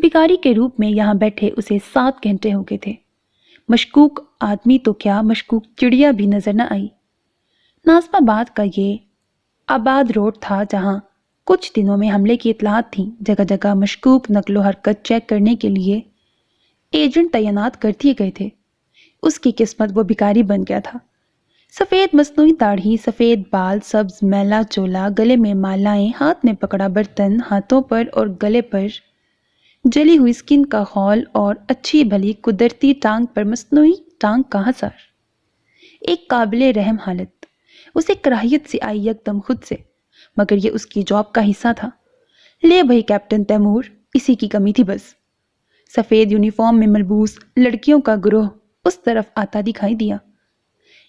भिखारी के रूप में यहाँ बैठे उसे 7 घंटे हो गए थे। मशकूक आदमी तो क्या, मशकूक चिड़िया भी नजर न आई। नाज़िमाबाद का ये आबाद रोड था जहाँ कुछ दिनों में हमले की इतलात थी। जगह जगह मशकूक नकलो हरकत चेक करने के लिए एजेंट तैनात कर दिए गए थे। उसकी किस्मत वो भिखारी बन गया था। सफ़ेद मस्नूई दाढ़ी, सफ़ेद बाल, सब्ज मैला चोला, गले में मालाएं, हाथ में पकड़ा बर्तन, हाथों पर और गले पर जली हुई स्किन का खौल और अच्छी भली कुदरती टांग पर मस्नूई टांग का हसार। एक काबिले रहम हालत। उसे कराहियत से आई यकदम खुद से, मगर ये उसकी जॉब का हिस्सा था। ले भाई कैप्टन तैमूर, इसी की कमी थी बस। सफ़ेद यूनिफॉर्म में मलबूस लड़कियों का गिरोह उस तरफ आता दिखाई दिया।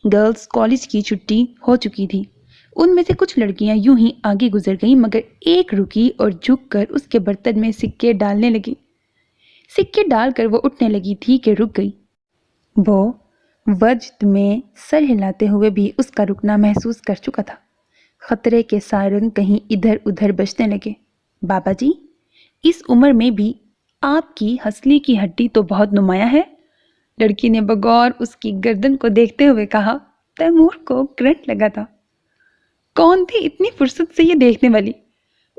गर्ल्स कॉलेज की छुट्टी हो चुकी थी। उनमें से कुछ लड़कियां यूं ही आगे गुजर गईं, मगर एक रुकी और झुककर उसके बर्तन में सिक्के डालने लगी। सिक्के डालकर वो उठने लगी थी कि रुक गई। वो वजद में सर हिलाते हुए भी उसका रुकना महसूस कर चुका था। खतरे के सायरन कहीं इधर उधर बजने लगे। बाबा जी, इस उम्र में भी आपकी हंसली की हड्डी तो बहुत नुमाया है, लड़की ने बगौर उसकी गर्दन को देखते हुए कहा। तैमूर को करंट लगा था। कौन थी इतनी फुर्सत से ये देखने वाली?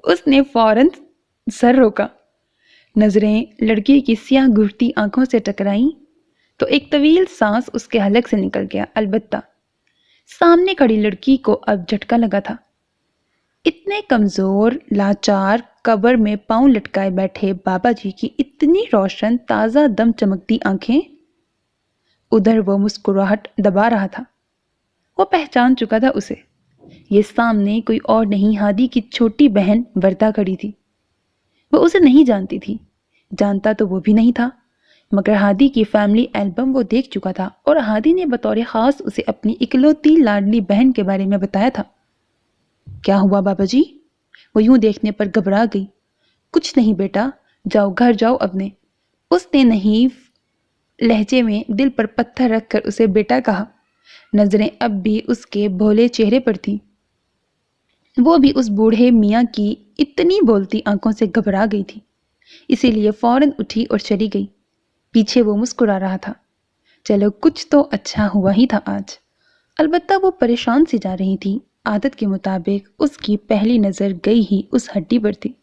उसने फौरन सर रोका। नजरें लड़की की सियाह घुरती आंखों से टकराईं तो एक तवील सांस उसके हलक से निकल गया। अलबत्ता सामने खड़ी लड़की को अब झटका लगा था। इतने कमजोर लाचार कब्र में पांव लटकाए बैठे बाबा जी की इतनी रोशन ताज़ा दम चमकती आंखें। उधर वो मुस्कुराहट दबा रहा था। वो पहचान चुका था उसे। ये सामने कोई और नहीं, हादी की छोटी बहन वर्दा खड़ी थी। वो उसे नहीं जानती थी, जानता तो वो भी नहीं था, मगर हादी की फैमिली एल्बम वो देख चुका था और हादी ने बतौर खास उसे अपनी इकलौती लाडली बहन के बारे में बताया था। क्या हुआ बाबा जी? वो यूं देखने पर घबरा गई। कुछ नहीं बेटा, जाओ घर जाओ अपने। उसने नहीं लहजे में दिल पर पत्थर रखकर उसे बेटा कहा। नजरें अब भी उसके भोले चेहरे पर थी। वो भी उस बूढ़े मियाँ की इतनी बोलती आंखों से घबरा गई थी, इसीलिए फौरन उठी और चली गई। पीछे वो मुस्कुरा रहा था। चलो कुछ तो अच्छा हुआ ही था आज। अलबत्ता वो परेशान सी जा रही थी। आदत के मुताबिक उसकी पहली नज़र गई ही उस हड्डी पर थी।